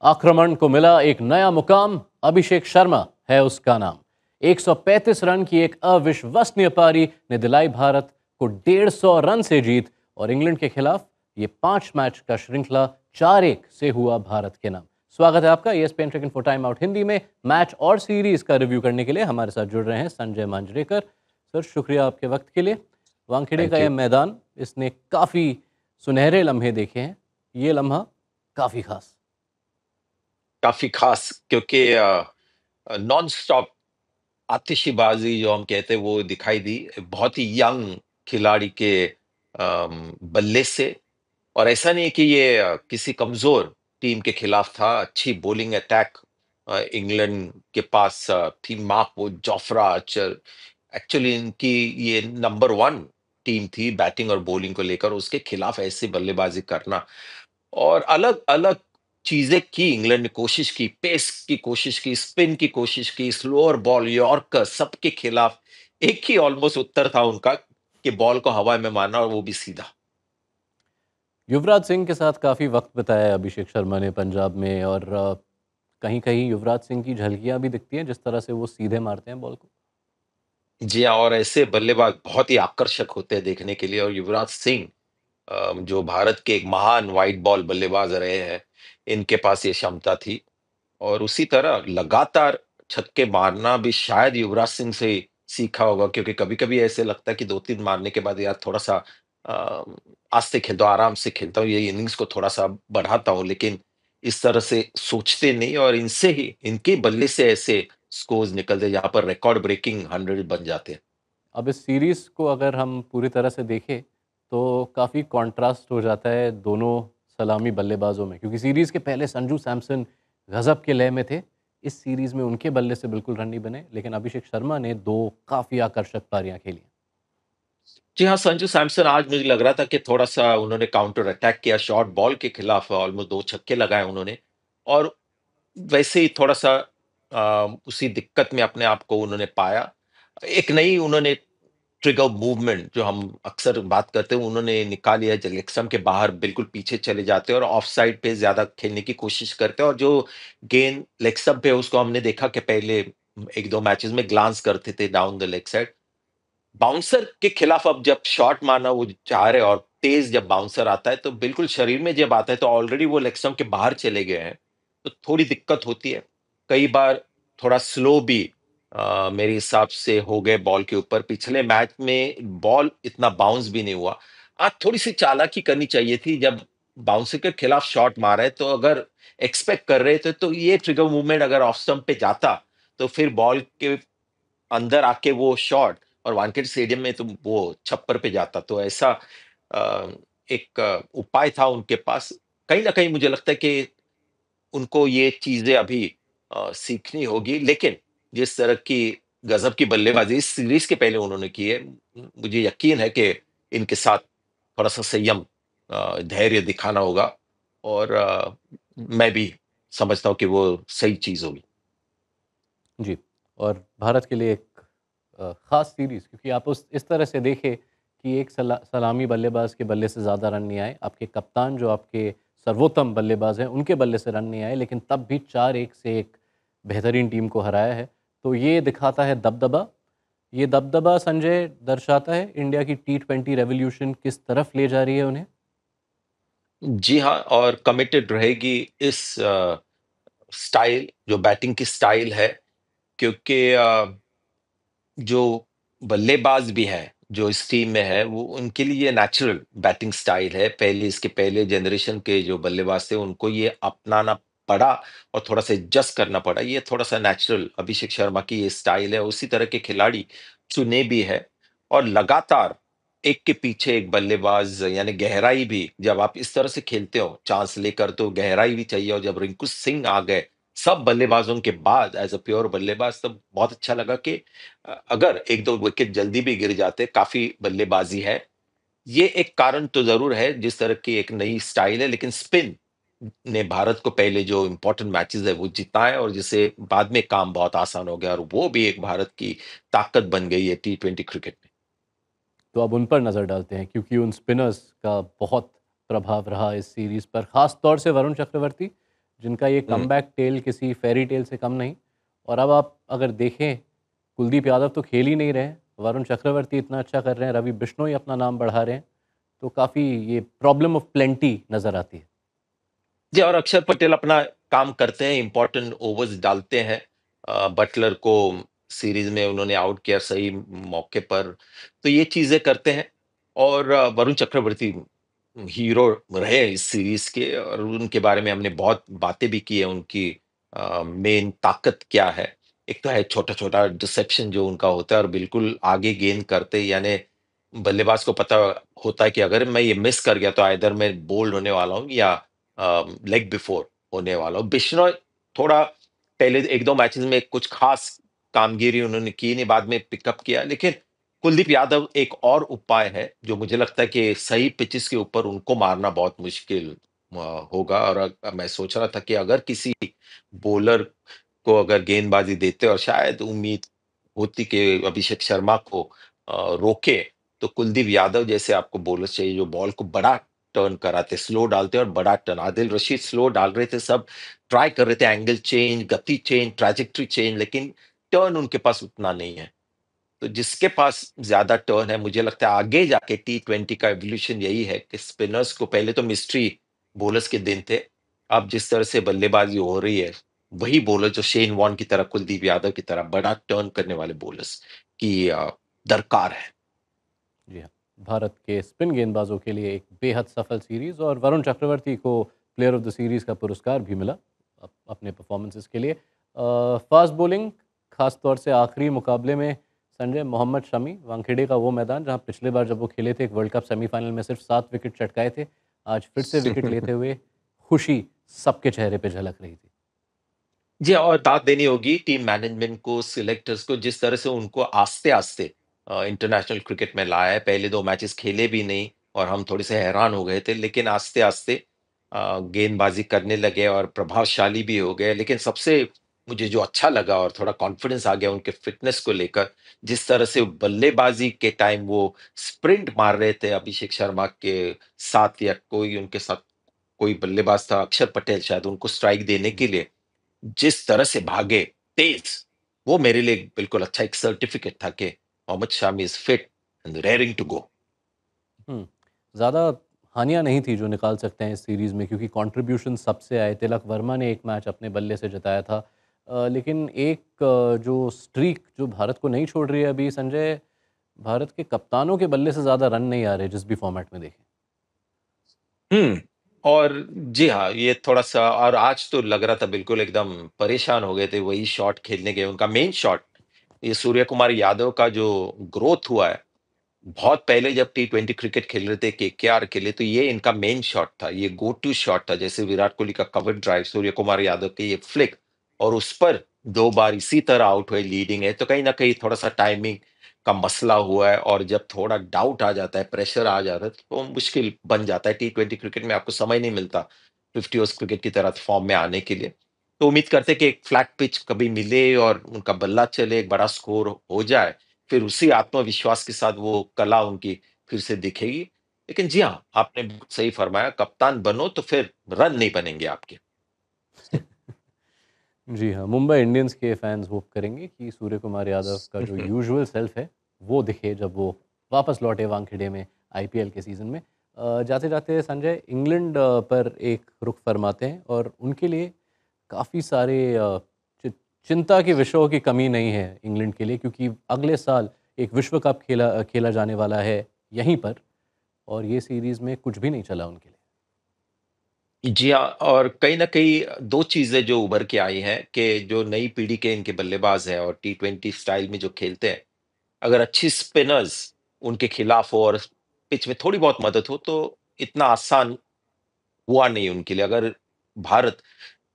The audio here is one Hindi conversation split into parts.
आक्रमण को मिला एक नया मुकाम, अभिषेक शर्मा है उसका नाम। 135 रन की एक अविश्वसनीय पारी ने दिलाई भारत को 150 रन से जीत और इंग्लैंड के खिलाफ ये 5 मैच का श्रृंखला 4-1 से हुआ भारत के नाम। स्वागत है आपका ESPN cricket for time out Hindi में। मैच और सीरीज का रिव्यू करने के लिए हमारे साथ जुड़ रहे हैं संजय मांजरेकर। सर, शुक्रिया आपके वक्त के लिए। वानखेड़े का थैंक यह यू। मैदान, इसने काफ़ी सुनहरे लम्हे देखे हैं, ये लम्हा काफ़ी खास। काफी खास क्योंकि नॉन स्टॉप आतिशबाजी जो हम कहते हैं वो दिखाई दी बहुत ही यंग खिलाड़ी के बल्ले से। और ऐसा नहीं है कि ये किसी कमजोर टीम के खिलाफ था। अच्छी बॉलिंग अटैक इंग्लैंड के पास थी। मार्कवुड, जोफ्रा आर्चर, एक्चुअली इनकी ये नंबर 1 टीम थी बैटिंग और बॉलिंग को लेकर। उसके खिलाफ ऐसी बल्लेबाजी करना और अलग अलग चीजें की। इंग्लैंड ने कोशिश की, पेस की कोशिश की, स्पिन की कोशिश की, स्लोअर बॉल, यॉर्कर, सबके खिलाफ एक ही ऑलमोस्ट उत्तर था उनका कि बॉल को हवा में मारना और वो भी सीधा। युवराज सिंह के साथ काफ़ी वक्त बिताया है अभिषेक शर्मा ने पंजाब में, और कहीं कहीं युवराज सिंह की झलकियां भी दिखती हैं जिस तरह से वो सीधे मारते हैं बॉल को। जी हाँ, और ऐसे बल्लेबाज बहुत ही आकर्षक होते हैं देखने के लिए। और युवराज सिंह जो भारत के एक महान वाइट बॉल बल्लेबाज रहे हैं, इनके पास ये क्षमता थी। और उसी तरह लगातार छक्के मारना भी शायद युवराज सिंह से ही सीखा होगा, क्योंकि कभी-कभी ऐसे लगता है कि 2-3 मारने के बाद यार थोड़ा-सा अ, आस्ते खेलता हूँ, आराम से खेलता हूँ, ये इनिंग्स को थोड़ा-सा बढ़ाता हूँ, लेकिन इस तरह से सोचते नहीं और इनसे ही इनके बल्ले से ऐसे स्कोर्स निकलते हैं जहाँ पर रिकॉर्ड ब्रेकिंग 100 बन जाते हैं। अब इस सीरीज़ को अगर हम पूरी तरह से देखें तो काफ़ी कंट्रास्ट हो जाता है दोनों सलामी बल्लेबाजों में, क्योंकि सीरीज़ के पहले संजू सैमसन गजब के लय में थे। इस सीरीज़ में उनके बल्ले से बिल्कुल रन नहीं बने, लेकिन अभिषेक शर्मा ने दो काफ़ी आकर्षक पारियां खेली। जी हाँ, संजू सैमसन आज मुझे लग रहा था कि थोड़ा-सा उन्होंने काउंटर अटैक किया, शॉर्ट बॉल के खिलाफ ऑलमोस्ट 2 छक्के लगाए उन्होंने। और वैसे ही थोड़ा-सा उसी दिक्कत में अपने आप को उन्होंने पाया। एक नई उन्होंने ट्रिगर मूवमेंट जो हम अक्सर बात करते हैं, उन्होंने निकाली है। लेग स्टंप के बाहर बिल्कुल पीछे चले जाते हैं और ऑफ साइड पे ज़्यादा खेलने की कोशिश करते हैं। और जो गेंद लेग स्टंप पे है, उसको हमने देखा कि पहले 1-2 मैचेस में ग्लांस करते थे down the leg side. Bouncer के खिलाफ अब जब शॉट मारना वो चाह रहे हैं और तेज जब बाउंसर आता है तो बिल्कुल शरीर में जब आता है तो ऑलरेडी वो लेग स्टंप के बाहर चले गए हैं, तो थोड़ी दिक्कत होती है। कई बार थोड़ा स्लो भी मेरे हिसाब से हो गए बॉल के ऊपर। पिछले मैच में बॉल इतना बाउंस भी नहीं हुआ। आज थोड़ी-सी चालाकी करनी चाहिए थी जब बाउंसर के खिलाफ शॉट मारा है, तो अगर एक्सपेक्ट कर रहे थे तो ये ट्रिगर मूवमेंट अगर ऑफ स्टंप पे जाता, तो फिर बॉल के अंदर आके वो शॉट और वानखेड़े स्टेडियम में तो वो छप्पर पे जाता। तो ऐसा अ, एक उपाय था उनके पास। कहीं न कहीं मुझे लगता है कि उनको ये चीज़ें अभी सीखनी होगी। लेकिन जिस तरह की गज़ब की बल्लेबाज़ी इस सीरीज़ के पहले उन्होंने की है, मुझे यकीन है कि इनके साथ थोड़ा-सा संयम, धैर्य दिखाना होगा। और मैं भी समझता हूँ कि वो सही चीज़ होगी। जी। और भारत के लिए एक ख़ास सीरीज़, क्योंकि आप उस इस तरह से देखें कि एक सलामी बल्लेबाज़ के बल्ले से ज़्यादा रन नहीं आए। आपके कप्तान जो आपके सर्वोत्तम बल्लेबाज़ हैं, उनके बल्ले से रन नहीं आए, लेकिन तब भी 4-1 से एक बेहतरीन टीम को हराया है। तो ये दिखाता है दबदबा। ये दबदबा संजय दर्शाता है इंडिया की T20 रेवोल्यूशन किस तरफ ले जा रही है उन्हें। जी हाँ, और कमिटेड रहेगी इस स्टाइल जो बैटिंग की स्टाइल है, क्योंकि जो बल्लेबाज भी हैं, जो इस टीम में है, वो उनके लिए नेचुरल बैटिंग स्टाइल है। पहले इसके पहले जनरेशन के जो बल्लेबाज थे, उनको ये अपनाना पड़ा और थोड़ा-सा एडजस्ट करना पड़ा। ये थोड़ा-सा नेचुरल अभिषेक शर्मा की ये स्टाइल है, उसी तरह के खिलाड़ी चुने भी है। और लगातार एक के पीछे एक बल्लेबाज, यानी गहराई भी जब आप इस तरह से खेलते हो, चांस लेकर, तो गहराई भी चाहिए। और जब रिंकू सिंह आ गए, सब बल्लेबाजों के बाद एज़ अ प्योर बल्लेबाज, तब बहुत अच्छा लगा कि अगर 1-2 विकेट जल्दी भी गिर जाते, काफ़ी बल्लेबाज़ी है। ये एक कारण तो ज़रूर है, जिस तरह की एक नई स्टाइल है, लेकिन स्पिन ने भारत को पहले जो इम्पोर्टेंट मैचेज़ है, वो जिताए और जिससे बाद में काम बहुत आसान हो गया और वो भी एक भारत की ताकत बन गई है T20 क्रिकेट में। तो अब उन पर नज़र डालते हैं, क्योंकि उन स्पिनर्स का बहुत प्रभाव रहा इस सीरीज़ पर, ख़ास तौर से वरुण चक्रवर्ती, जिनका ये हुँ। कमबैक टेल किसी फेयरी टेल से कम नहीं। और अब आप अगर देखें, कुलदीप यादव तो खेल ही नहीं रहे हैं, वरुण चक्रवर्ती इतना अच्छा कर रहे हैं, रवि बिश्नोई अपना नाम बढ़ा रहे हैं, तो काफ़ी ये प्रॉब्लम ऑफ प्लेंटी नज़र आती है। जी, और अक्षर पटेल अपना काम करते हैं, इम्पोर्टेंट ओवर्स डालते हैं। बटलर को सीरीज़ में उन्होंने आउट किया सही मौके पर, तो ये चीज़ें करते हैं। और वरुण चक्रवर्ती हीरो रहे इस सीरीज़ के, और उनके बारे में हमने बहुत बातें भी की है, उनकी मेन ताकत क्या है। एक तो है छोटा-छोटा डिसेप्शन जो उनका होता है, और बिल्कुल आगे गेंद करते, यानी बल्लेबाज को पता होता है कि अगर मैं ये मिस कर गया तो आइदर मैं बोल्ड होने वाला हूँ या लेग बिफोर होने वाला हूँ। बिश्नोई थोड़ा पहले 1-2 मैचेस में कुछ खास कामगिरी उन्होंने की नहीं, बाद में पिकअप किया। लेकिन कुलदीप यादव एक और उपाय है, जो मुझे लगता है कि सही पिचेस के ऊपर उनको मारना बहुत मुश्किल होगा। और मैं सोच रहा था कि अगर किसी बॉलर को अगर गेंदबाजी देते, और शायद उम्मीद होती कि अभिषेक शर्मा को रोके, तो कुलदीप यादव जैसे आपको बॉलर चाहिए जो बॉल को बड़ा टर्न कराते, स्लो डालते और बड़ा टर्न। आदिल रशीद स्लो डाल रहे थे, सब ट्राई कर रहे थे, एंगल चेंज, गति चेंज, ट्रैजेक्टरी चेंज, लेकिन टर्न उनके पास उतना नहीं है। तो जिसके पास ज़्यादा टर्न है, मुझे लगता है आगे जाके टी20 का इवोल्यूशन यही है कि स्पिनर्स को, पहले तो मिस्ट्री बॉलर्स के दिन थे, अब जिस तरह से बल्लेबाजी हो रही है, वही बॉलर जो शेन वॉर्न की तरह, कुलदीप यादव की तरह बड़ा टर्न करने वाले बॉलर्स की दरकार है। जी हाँ, भारत के स्पिन गेंदबाजों के लिए एक बेहद सफल सीरीज़, और वरुण चक्रवर्ती को प्लेयर ऑफ द सीरीज़ का पुरस्कार भी मिला अपने परफॉर्मेंसेस के लिए। फास्ट बॉलिंग, खास तौर से आखिरी मुकाबले में संजय, मोहम्मद शमी, वानखेड़े का वो मैदान जहां पिछले बार जब वो खेले थे एक वर्ल्ड कप सेमीफाइनल में सिर्फ 7 विकेट चटकाए थे, आज फिर से विकेट लेते हुए खुशी सबके चेहरे पे झलक रही थी। जी, और दाद देनी होगी टीम मैनेजमेंट को, सिलेक्टर्स को, जिस तरह से उनको आस्ते-आस्ते इंटरनेशनल क्रिकेट में लाया है। पहले 2 मैचेस खेले भी नहीं और हम थोड़े-से हैरान हो गए थे, लेकिन आस्ते-आस्ते गेंदबाजी करने लगे और प्रभावशाली भी हो गए। लेकिन सबसे मुझे जो अच्छा लगा और थोड़ा कॉन्फिडेंस आ गया उनके फिटनेस को लेकर, जिस तरह से बल्लेबाजी के टाइम वो स्प्रिंट मार रहे थे अभिषेक शर्मा के साथ, या कोई उनके साथ कोई बल्लेबाज था, अक्षर पटेल शायद, उनको स्ट्राइक देने के लिए जिस तरह से भागे तेज, वो मेरे लिए बिल्कुल अच्छा एक सर्टिफिकेट था कि Mohammed Shami is fit and raring to go. हुँ। ज़्यादा हानियाँ नहीं थी जो निकाल सकते हैं इस सीरीज़ में, क्योंकि कंट्रीब्यूशन सबसे आए। तिलक वर्मा ने एक मैच अपने बल्ले से जिताया था। लेकिन एक जो स्ट्रीक जो भारत को नहीं छोड़ रही है अभी संजय, भारत के कप्तानों के बल्ले से ज़्यादा रन नहीं आ रहे जिस भी फॉर्मेट में देखें। हुँ, और जी हाँ, ये थोड़ा-सा, और आज तो लग रहा था बिल्कुल एकदम परेशान हो गए थे, वही शॉट खेलने गए, उनका मेन शॉट, ये सूर्य कुमार यादव का जो ग्रोथ हुआ है, बहुत पहले जब टी20 क्रिकेट खेल रहे थे केकेआर के लिए, तो ये इनका मेन शॉट था, ये गो टू शॉट था। जैसे विराट कोहली का कवर ड्राइव, सूर्य कुमार यादव के ये फ्लिक, और उस पर 2 बार इसी तरह आउट हुए, लीडिंग है, तो कहीं न कहीं थोड़ा-सा टाइमिंग का मसला हुआ है। और जब थोड़ा डाउट आ जाता है, प्रेशर आ जाता है, तो मुश्किल बन जाता है। टी20 क्रिकेट में आपको समय नहीं मिलता 50 ओवर्स क्रिकेट की तरह फॉर्म में आने के लिए। तो उम्मीद करते हैं कि एक फ्लैट पिच कभी मिले और उनका बल्ला चले, एक बड़ा स्कोर हो जाए, फिर उसी आत्मविश्वास के साथ वो कला उनकी फिर से दिखेगी। लेकिन जी हाँ, आपने बिल्कुल सही फरमाया, कप्तान बनो तो फिर रन नहीं बनेंगे आपके। जी हाँ, मुंबई इंडियंस के फैन्स होप करेंगे कि सूर्य कुमार यादव का जो यूजुअल सेल्फ है, वो दिखे जब वो वापस लौटे वानखेड़े में आईपीएल के सीज़न में। जाते-जाते संजय, इंग्लैंड पर एक रुख फरमाते हैं, और उनके लिए काफ़ी सारे चिंता के विषयों की कमी नहीं है इंग्लैंड के लिए, क्योंकि अगले साल एक विश्व कप खेला जाने वाला है यहीं पर, और ये सीरीज़ में कुछ भी नहीं चला उनके लिए। जी हाँ, और कहीं न कहीं 2 चीज़ें जो उभर के आई हैं कि जो नई पीढ़ी के इनके बल्लेबाज हैं और टी20 स्टाइल में जो खेलते हैं, अगर अच्छी स्पिनर्स उनके खिलाफ हो और पिच में थोड़ी बहुत मदद हो, तो इतना आसान हुआ नहीं उनके लिए। अगर भारत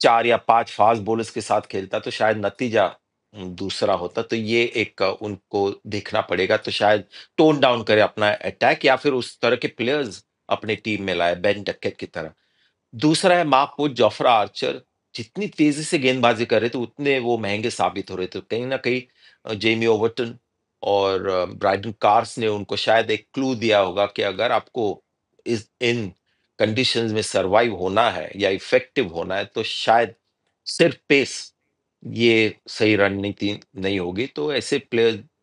4 या 5 फास्ट बॉलर्स के साथ खेलता, तो शायद नतीजा दूसरा होता। तो ये एक उनको देखना पड़ेगा, तो शायद टोन डाउन करे अपना अटैक, या फिर उस तरह के प्लेयर्स अपनी टीम में लाए, बेन डकैत की तरह। दूसरा है महमूद जोफ्रा आर्चर, जितनी तेज़ी से गेंदबाज़ी कर रहे थे, उतने वो महँगे साबित हो रहे थे। कहीं न कहीं जेमी ओवर्टन और ब्रायडन कार्स ने उनको शायद एक क्लू दिया होगा कि अगर आपको इस इन कंडीशंस में सर्वाइव होना है या इफ़ेक्टिव होना है, तो शायद सिर्फ पेस ये सही रणनीति नहीं होगी। तो ऐसे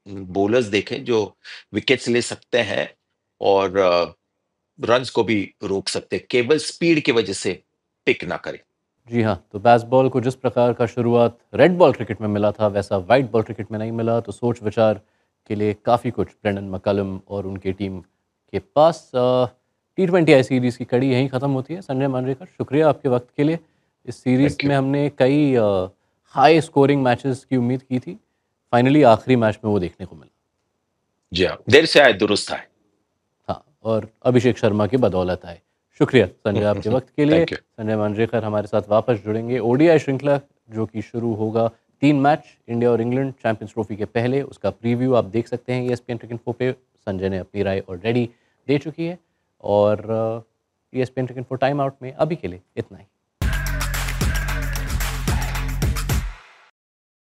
बॉलर्स देखें जो विकेट्स ले सकते हैं और रन्स को भी रोक सकते हैं, केवल स्पीड की वजह से पिक ना करें। जी हाँ, तो बेसबॉल को जिस प्रकार का शुरुआत रेड बॉल क्रिकेट में मिला था, वैसा व्हाइट बॉल क्रिकेट में नहीं मिला, तो सोच-विचार के लिए काफ़ी कुछ ब्रेंडन मैकलम और उनकी टीम के पास। टी20 आई सीरीज़ की कड़ी यहीं ख़त्म होती है। संजय मांजरेकर, शुक्रिया आपके वक़्त के लिए। इस सीरीज़ थैंक यू। में हमने कई हाई स्कोरिंग मैचेस की उम्मीद की थी। फाइनली आखिरी मैच में वो देखने को मिला। जी हाँ, देर से आए दुरुस्त आए। हाँ, और अभिषेक शर्मा की बदौलत आए। शुक्रिया संजय आपके वक़्त के लिए। Thank you. संजय मांजरेकर हमारे साथ वापस जुड़ेंगे। ओडीआई श्रृंखला जो कि शुरू होगा, 3 मैच इंडिया और इंग्लैंड चैंपियंस ट्रॉफी के पहले, उसका प्रीव्यू आप देख सकते हैं ईएसपीएन क्रिकइन्फो पे। संजय ने अपनी राय ऑलरेडी दे चुकी है और ईएसपीएन क्रिकइन्फो टाइम आउट में अभी के लिए इतना ही।